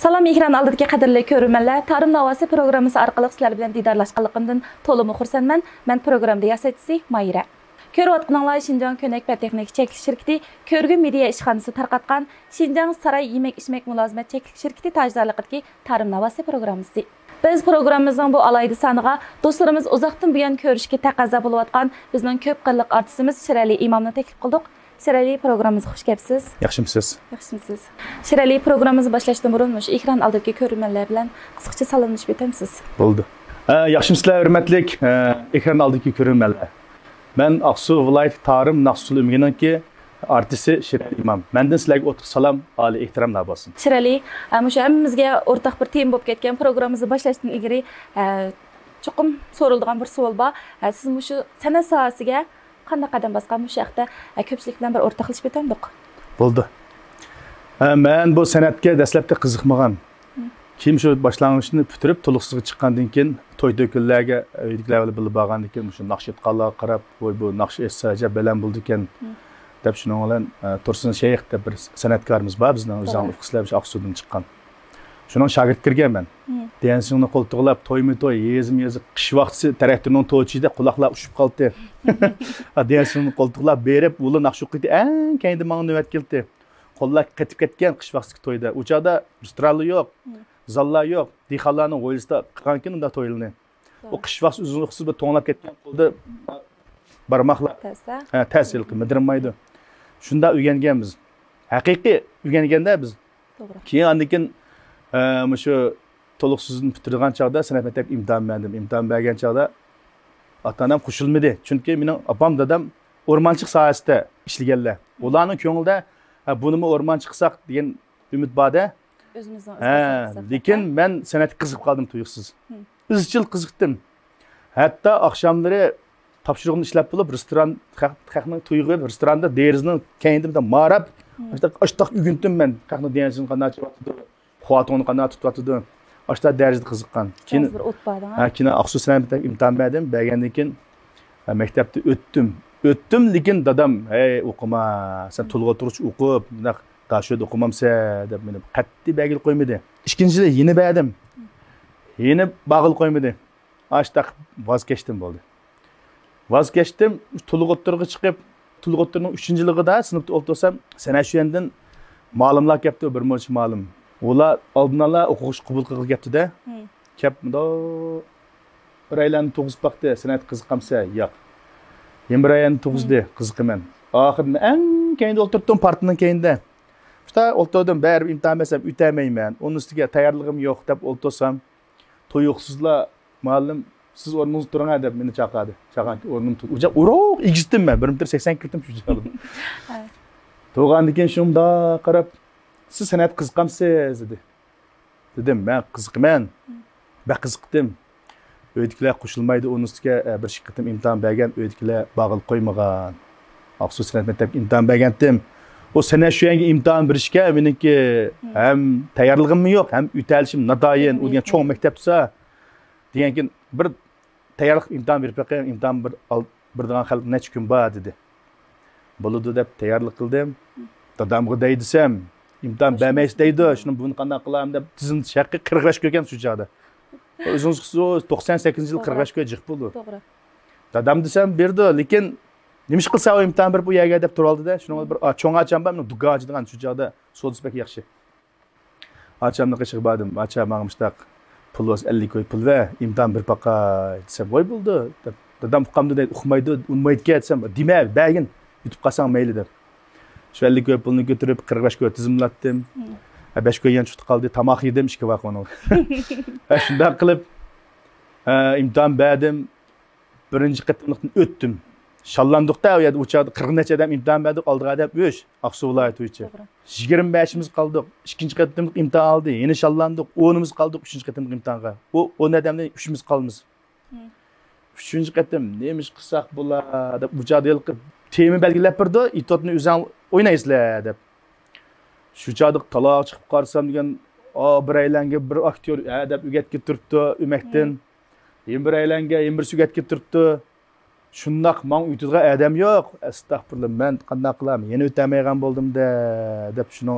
Salam ekran aldidagi qadrli ko'ruvchilar, Ta'rim Navosi programmasi orqali sizlar bilan diydorlashganligimdan to'liq xursandman. Men programda yasatchisi Mayra. Ko'rayotganinglar Şinjan Ko'nak va texnik cheklik shirkati Ko'rgün media ishxonasi tarqatgan Şinjan Saray yemek-ichmak mulozimat cheklik shirkati tajdorligidagi Ta'rim Navosi programmasi. Biz programmamızın bu alayda sanıga dostlarımız uzoqdan buyon ko'rishga taqozo bo'layotgan bizning ko'p qilliq artistimiz Shirali Imomni taklif qildik. Shirali programmamizga xush kelibsiz. Yaxshimisiz? Yaxshimisiz. Shirali programmamizni boshlashdan burun mush ekran oldidagi ko'ruvchilar bilan qisqacha salomlashib o'tamsiz. Bo'ldi. Yaxshimsizlar, hurmatli ekran oldidagi ko'ruvchilar. Men Aqsu viloyati Ta'rim Navosi umininki artisti Shirali Imom. Mendan sizlarga o'tib salom, oliy ehtiromlar bo'lsin. Shirali, mush hammamizga o'rtaq bir tema bo'lib ketgan programmamizni boshlashdan ilgari cho'qim so'raladigan bir savol bor. Siz mush san'at sohasiga qanday qadam bosgan mush haqda ko'pchilik bilan bir o'rtoqlashib o'tamdik. Bo'ldi. Men bu san'atga dastlabda qiziqmagan. Kim shu boshlang'ichni bitirib, to'liqsizga chiqqandan keyin to'y to'kinlarga uydagilar bilan bilib borgandan keyin shu naqsh etganlarga qarab, voy bu naqsh essa bilan bo'ldi ekan deb shuning bilan Tursun Shayx deb bir san'atkorimiz bor, bizning o'zimiz o'qishlar Aqsudan chiqqan. Shuning shogird kirganman. Dansingni qo'ltiqlab, to'y yezim qish vaqti traktorning to'chida quloqlar ushib qoldi. Dansingni qo'ltiqlab berib, uli naqsh o'qidi, keyin menga navbat keldi. Qo'llar qetib ketgan qish vaqti to'yda. U joyda restoranlar yo'q, zallar yo'q. Dehqonlarning o'yisida qilgan ekan unda to'ylarni. O qish vaqti uzunliqsiz bir to'nlab ketgan qo'lda barmoqlar ta'sir qilmaydi. Shunda o'rganganmiz. Haqiqiy o'rganganda biz. To'g'ri. Keyin andan shu to'liqsizni bitirgan chog'da san'at maktab imtihon berdim. Imtihon bergan chog'da ota-onam qo'shilmadi. Chunki mening opam dadam o'rmonchilik sohasida ishlaganlar. Ularning ko'nglida bunimi o'rmonchi qilsak degan umid borda. Lekin men san'atga qiziqib qoldim tuyuqsiz. Izchil qiziqdim. Hatto oqshomlari topshiriqni ishlab bo'lib, restoran qaqning to'yig'i restoranda derizning keyinda marab, ashtoq ugundim men. Qaqning derizini qanday chiqyapti, xotonni qanday tutyapti. Ashta darajada qiziqqan. Keyin bir o't bordi. Keyin Aqsu san'at imtihon berdim. Bergandan keyin maktabda o'tdim, lekin dadam, "Hey, o'qima, sen to'lg'a turish o'qib, bunaq dashud o'qimamsa" deb meni qat'iy belgil qo'ymadi. Ikkinchi yil yeni berdim. Yeni bag'il qo'ymadi. Ashta voz kechdim bo'ldi. Voz kechdim, to'lg'a turga chiqib, to'lg'a turning 3-yilligida sinfda o'tirsam, sana shu yerdan ma'lumlar kelibdi, bir mo'ch ma'lum. Ular oldinala o'qish qabul qilib ketdi-da. Kep mundo bir aylanni to'g'izib baqdi, san'at qiziqamsa, yo'q. Bir aylanni to'g'izdi, qiziqaman. Oxirida eng keyinda o'tirdim partining keyinda. Shta o'tirdim, baribir imtihon bersam o'tamayman. Uning ustiga tayyorligim yo'q deb o'tirsam, to'yuqsizlar ma'lum siz o'rningizni turing deb meni chaqirdi. Chaqirgan o'rnim turib, uruq egizdim men, 1.80 kirdim shu joyda. To'g'andan keyin shunda qarab, siz san'at qiziqamsiz dedi. Dedim, men qiziqman. Ben qiziqdim. Uydagilar qo'shilmaydi, uning ustiga bir shiqitim imtihon bergan, uydagilar bag'il qo'ymagan. Aqsu san'at maktab imtihon bergandim. O sene şu yangi imtihon berishga meniki ham tayyorligim yo'q, ham o'talishim nadayin, u degan cho'ng maktabsa degan bir tayyorlik imtihon berib qo'ygan, imtihon bir degan xalq necha kun bor dedi. Bo'ladi deb tayyorlik qildim. Dadamga deysam, imtihon bermaysiz deydi, shuni buni qanday qilaman deb tizim shaqqi 40 yoshga kelgan shu joyda. O'zingiz 98-yil 40 yoshga jiq bo'ldi. To'g'ri. Dadam desam berdi, lekin nima ish qilsa o imtihon berib u yerga deb turoldi-da. Shuni bir cho'ng acham bor, men dugaji degan shu joyda so'zbek yaxshi. Achamni qichib bordim, acham menga mushtaq pul 50 koy pul va imtihon bir paqa desam, voy bo'ldi deb. Dadam uqamdi deydi, uqmaydi, unmaydi desam, dema, bagin yutib qolsang mayli deb. Shu 50 koy pulni ko'tarib 45 koy tizimlatdim. 5 koy yan chiqdi qoldi, tomoq yedim, ishga vaqt onu. Shunday qilib imtihon berdim. Birinchi qatimlikni o'tdim. Shallandiqda u yerda uçakda 40 necha adam imtihon berdik, oldiga deb o'sh, Aqsu viloyati bo'yicha. 25imiz qoldik. Ikkinchi qatimlik imtihon oldi. Yana shallandiq, 10imiz qoldik 3-chi qatimlik imtihonga. O 10 adamdan 3imiz qolmiz. 3-chi qatim nima ish qilsak bo'lar deb bu joyda yilqib tema belgilab berdi, itotni o'zing o'ynaysizlar deb. Shu joyda taloq chiqib qarsam degan, bir aylanga bir aktyor deb o'gatga turibdi, o'makdan. Bir aylanga, bir sugatga turibdi. Shundoq men uytiga adam yo'q. Astag'firullah, men qanday qilaman? Yana o'tamaygan bo'ldim-da deb shuni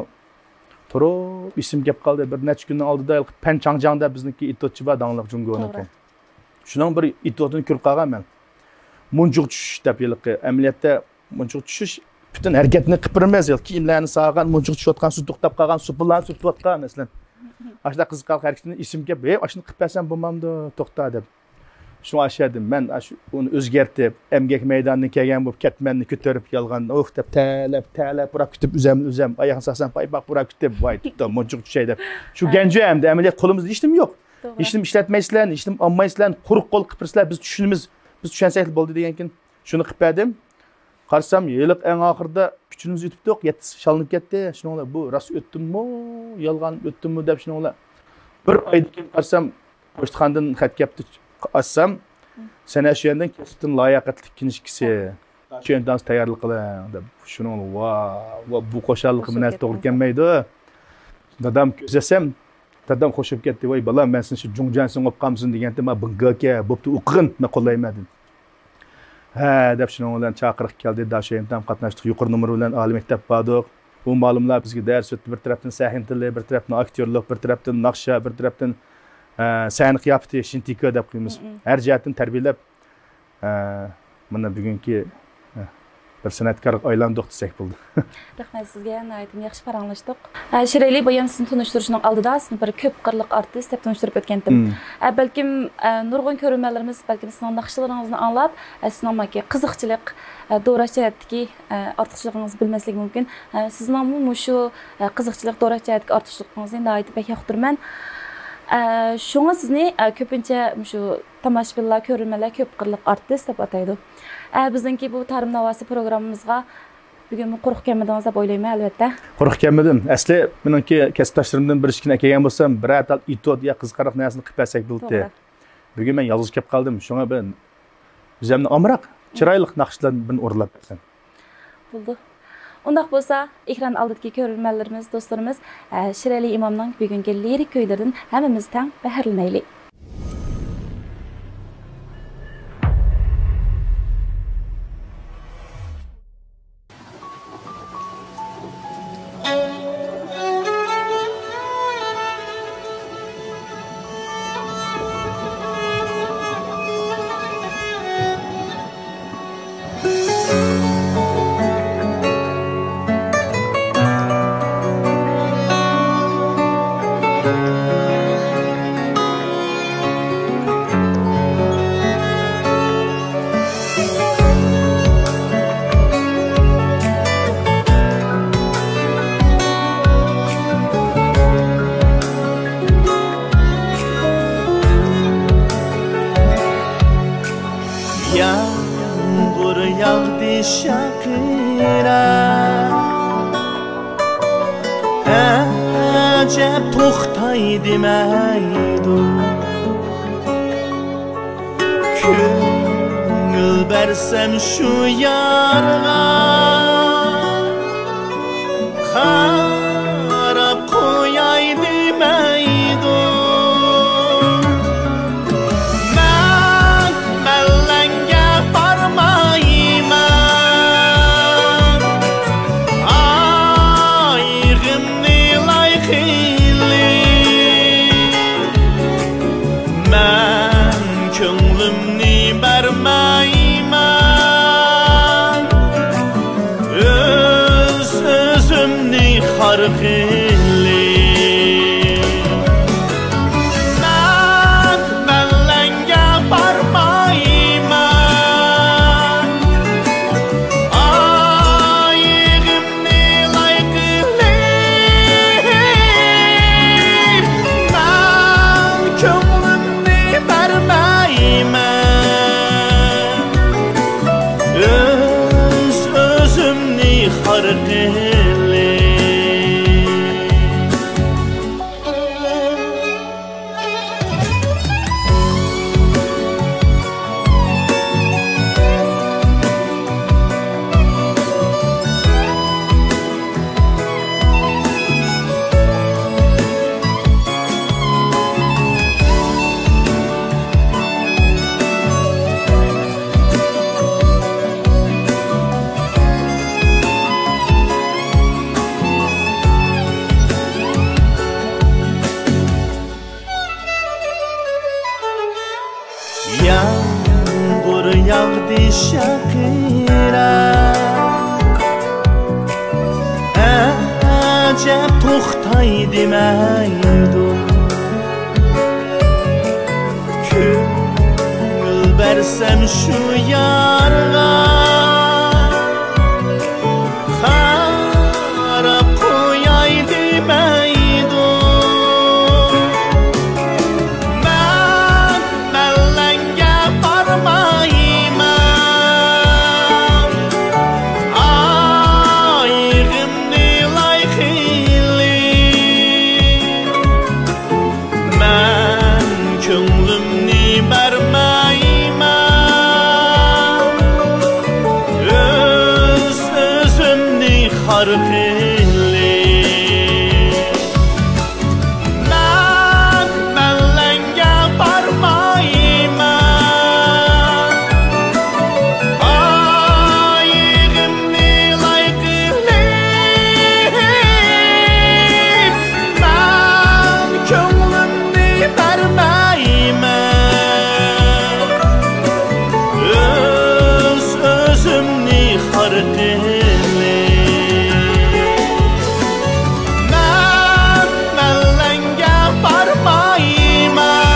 Turib isim gap qoldi. Bir necha kunning oldida Panchangjiangda bizniki itotchi bor dangliq Jungoniki. Shuning bir itotini ko'rib qolgan men. Munchuq tushish deb yiliqi amaliyotda munchuq tushish bütün hareketini qıpırmaz yıl kiyimlerini sağgan munchuq tushayotgan suv to'xtab qolgan supularni surtayotgan masalan. Ashda qiziqarli harakatini isim gap, ashuni qilib bersam bo'lmamdi, to'xta deb. Şunu aşağıdım ben onu özgertip emgek meydanına kelgen bu ketmenini kötörüp yalgan deb tälep bura kütüp üzem ayağın sasan pay bak bura kütüp vay tuttu muncuk şey dep. Şu genci hem de ameliyat kolumuzda iştim yok. İştim işletmeysizler, iştim ammaysizlar, kuruk kol kıpırsızlar biz düşünsek boldu degenkin şunu qıpadım. Qarsam yılıq en ahırda küçünümüz ötüptük, şalınıp ketdi. Şunu bu ras öttüm mü, yalgan öttüm mü dep şunu bir aydan qarsam poçtxandan xat kepti. Assam sana şu yerden kestin layakatli kinişkisi. Şu yerden tayarlık kılan. Şunu bu koşarlık minnet doğru gelmeydi. Dadam gözesem, dadam hoşup gitti. Vay balam ben sen şu Jungjansın opqamsın degende ma bıngake, boptu uqın ne qolaymadın. Ha, dep şunu olan çaqırıq geldi. Da şu yerden qatnaştık. Yuqur numara bilen ali mektep bardık. Bu malumlar bizge ders ötdü. Bir taraftan sahin tili, bir taraftan aktyorluk, bir taraftan naqsha, bir taraftan sen qiyafati shintika deb qo'yamiz. Har jihatdan tarbiyalab mana bugungi bir san'atkorga aylandik desak bo'ldi. Rahmat sizga, aytdim yaxshi paranglashdik. Shirali bayan sizni tanishtirishning oldida sizni bir ko'p qirliq artist deb tanishtirib o'tgandim. Balkim nurg'un ko'ruvchilarimiz balkim sizning naqshlaringizni anglab, sizning maki qiziqchilik, do'rachilikdagi ortiqchiligingizni bilmasligi mumkin. Sizning shu qiziqchilik, do'rachilikdagi ortiqchiligingizni aytib yoqtirman. Şuna sizni köpünçe şu tomoshabinlar, ko'ruvchilar ko'p qirliq artist deb ataydi. Bizningki bu Tarım Navosi programmamizga bugun quruq kelmadingiz deb o'ylayman albatta. Quruq kelmadim. Asli meniki kasbdoshlarimdan bir ishkina kelgan bo'lsam, bir atal itod ya qizqaroq narsani qilib bersak bo'ldi. Bugun men yolg'iz kelib qoldim. Shunga ben o'zimni amroq, chiroyli naqshlar bilan o'rlab bersan. Bo'ldi. Undaq bolsa, ekran aldidagi ko'ruvchilarimiz, do'stlarimiz, Shirali imomning bugungi lirik kuylaridan hammamiz tang bahrlanaylik. Yağmur yağdı şakıra Acep toxtay demeydu Köngül bersem şu yarğa Qarab qo'yay demeydu Harqili Ben bellenge barmayman Ayğımni layqili Ben könglimni bermeyman Öz özümni harqili yağdı şakira Acep toxtay demeydu Köngül bersem şu yarga Qarab qo'yay demeydu Men mellenge barmayman Ayg'imni layqili Men ko'nglimni bermayman Öz özümni xar qili Men mellenge barmayman Ayg'imni layqili Men ko'nglimni bermayman Öz özümni xar qili Men mellenge barmayman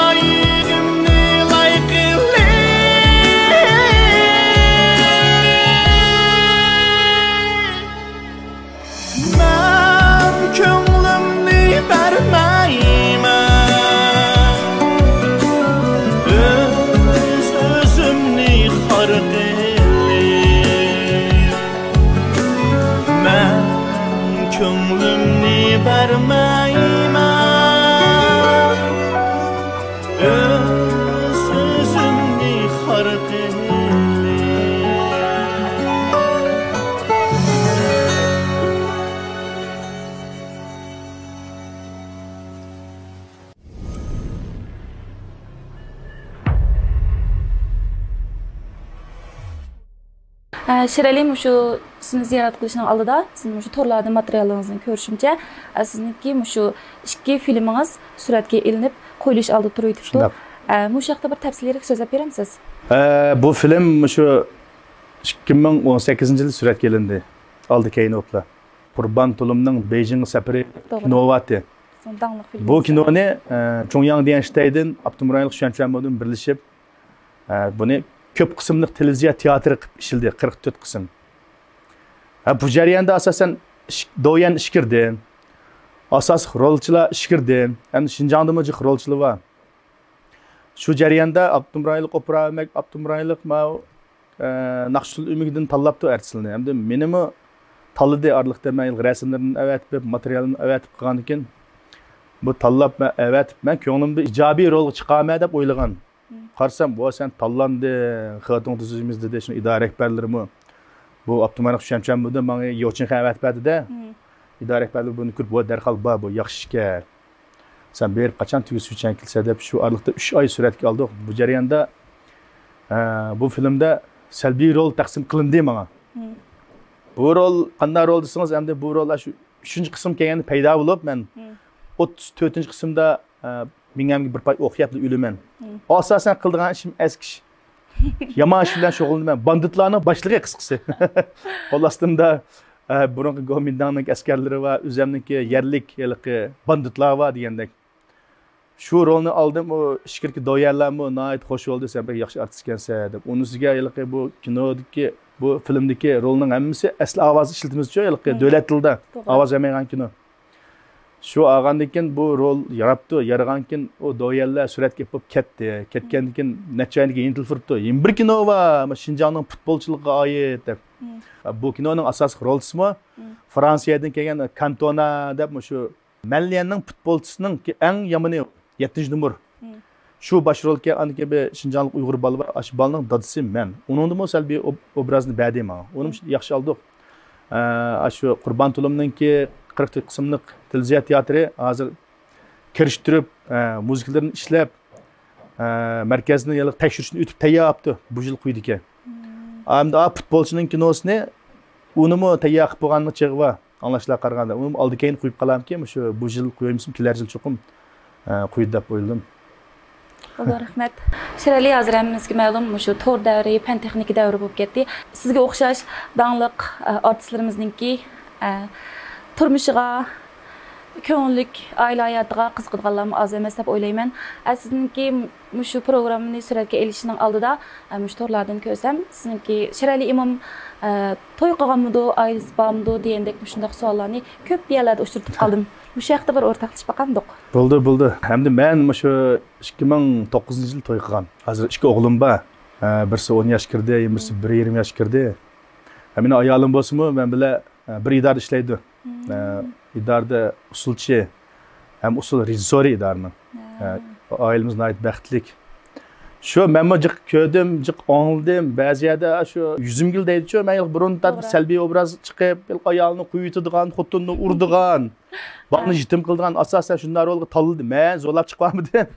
Ayg'imni layqili Men ko'nglimni bermayman Öz özümni xar qili Men ko'nglimni bermayman Öz özümni xar qili Şirəli şu sizni ziyaret qilishning oldida sizning şu torlarda materialingizni ko'rishimcha sizniki şu ikki filmingiz suratga ilinib qo'yilish oldi turibdi. Shundoq. Mush haqida bir tafsilroq so'zlab beramiz? Bu film şu 2018-yil suratga ilindi. Aldı Keynopla. Qurban Tulumning Beijing safari kinovati. Dаңlıq film. Bu kinoni Chongyang Dianshitaydan Abdumrayil Xushyanchambodun birlashib buni ko'p qismli televiziya teatri qilib ishildi, 44 qism. Bu jarayonda asosan doyan ish kirdi. Asas rolchilar ish kirdi. Endi Xinjiangda mo'jiq rolchilar bor. Shu jarayonda Abdumrayil Qo'piramak, Abdumrayil Naqshul Umigdan tanlabdi artistlarni. Endi menimi tanladi arliqda men rasmlarini avatib, materialini avatib qilgan ekan. Bu tanlab men ko'nglimda ijobiy rol chiqaman deb o'ylagan. Qarsam bu sen tanlandı, xaton tuzumizda de shuni idora rahbarlarimi bu Abdumalik Xushyanchambodi menga yo'qchin xabat berdi-da. İdora rahbarlari buni ko'rib, bu darhol bu yaxshi ish. Sen berib qachon tugusuvchan kelsa deb shu orliqda 3 oy suratga oldik. Bu jarayonda bu filmda salbiy rol taqsim qilindi menga. Bu rol qanday rol desangiz, endi bu rol shu 3-qism kelganda paydo bo'lib, men 34-qismda mingamga bir pay o'qiyap o'laman. Asosan qildigan ishim eskish. Yomon ish bilan shug'ullanaman. Banditlarning boshlig'i qisqasi. Qo'lastimda burungi Gomindanning askarlari va o'zimniki yerlik banditlar va degandek. Shu rolni oldim, o shikirki doyarlarmi nihoyat xush bo'ldi, sen bir yaxshi artist ekansan deb. Unisiga bu kinodagi, bu filmdagi rolning hammasi asl ovoz ishlatimiz uchun davlat tilida ovoz bermagan kino. Shu olgandan keyin bu rol yarabdi, yaragan keyin o doyarlar suratga bo'lib ketdi. Ketgandan keyin necha oyga yentilfiribdi. 21 kino va Xinjiangning futbolchiligiga oid deb. Bu kinoning asosiy rolchisi Fransiyadan kelgan Cantona deb shu Malliyanning futbolchisining eng yomoni 7-numur. Shu bosh rolga aniki bir Xinjianglik Uyg'ur bola va ash bolaning dadasi men. Uningda mo salbiy obrazni berdim men. Uni yaxshi oldik. Shu Qurban Tulumninki 40 qismlik televiziya teatri hozir kirishtirib, muzikalarni ishlab, markazini tekshirishni o'tib tayyorlabdi. Bu yil qo'ydiki. Endi futbolchining kinosini unimi tayyor qilib qo'yganni chig'i anglashlar qaraganda. Uni oldi keyin qo'yib qolamki, shu bu yil qo'yimsin, kelar yil cho'qim qo'ydi deb o'yladim. Olur, rahmet. Şirali hazır həmmizə məlum şu tor dövrü, fen texniki dövrü olub getdi. Sizə oxşaş danlıq artistlərimizninki turmuşuğa, köngüllük ailə hayatıga qızğınlarım az emas dep oylayman. Sizinki şu proqramını sürətə elişinin aldıda müştorlardan körsəm, sizinki Şirali imam toy qılğanmıdı, ailəsi barmıdı deyəndək şundaq suallarını köp yerlərdə uçurtub qaldım. Bu şəhərdə bir ortaqlaşıb baxandıq. Buldu. Hem de ben şu 2009 yıl toy qılğan. Hazır iki oğlum var. Birisi 10 yaş kirdi, birisi 20 yaş kirdi. Hemen ayalım bolsunmu, ben bile bir idarada işleydi. İdarada usulçu, hem usul rejissori idarının. Ailemizin ait bəxtlik. Şu men cık kördüm, cık anladım. Bazı yerde şu yüzüm gül deydi şu. Ben burun selbi obraz çıkıp, ayağını kuyutuduğun, xotununu urduğun. Bana jitim kıldığın asasen şunlar olup tallıdı. Ben zorlap çıkmadım.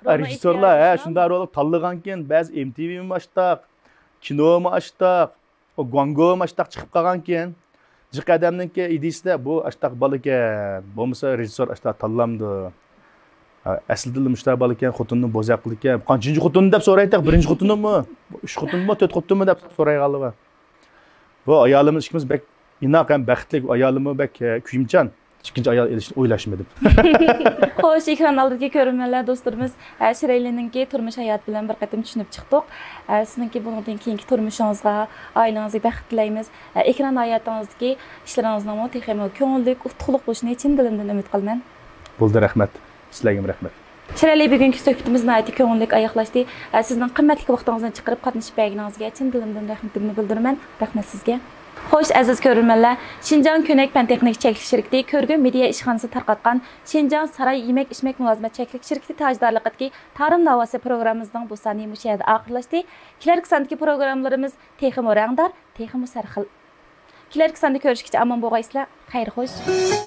Rejissörler şunlar olup tallıgan ken, bazı MTV'mi açtık, kinomu açtık, o Gongo'mu açtık çıkıp kalgan ken. Cık adamın ki idisi de bu açtık balı ken. Bu mesela rejissör açtık tallamdı. Aslında müşteri balıkken xotununu bozaq qılıkken. Kaçıncı xotunu dep soraydık, birinci xotunu mu? Üç xotunu mu, dört xotunu mu dep sorayğalı. Bu ayalımız ikimiz bek inaq hem bəxtlik, ayalımı bek kuyumcan. İkinci ayal elişini oylaşmadım. Xoş, ekran aldaki görünmələr dostlarımız Şiralininki turmuş hayat bilen bir qatim düşünüp çıxdıq. Sizinki bundan keyinki turmuşunuzga, ailənizə bəxt diləyimiz. Ekran hayatınızdaki işlərinizin texmi köngüllük, utquluq boluşunu için dilimdən ümid qılman. Buldu rəhmət. Sizlərə rəhmət. Şirali bugünkü söhbətimiz nəhayət köngüllük ayaqlaşdı. Sizin qiymətli vaxtınızdan çıxırıb qatnışıb bəginizə için dilimdən rəhmətimi bildirmən. Rəhmət sizə. Xoş, əziz görürmənlər. Şinjan Könek Fen Texnik Çəklik Şirkəti Körgün Media İşxanası tarqatqan Şinjan Saray Yemək İçmək Mülazimət Çəklik Şirkəti tajdarlığıdakı Tarım Davası proqramımızın bu saniyə müşahidə axırlaşdı. Kilərki sandakı proqramlarımız texmi rəngdar, texmi sərxil. Kilərki sanda görüşkəcə aman boğaysızlar. Xeyir xoş.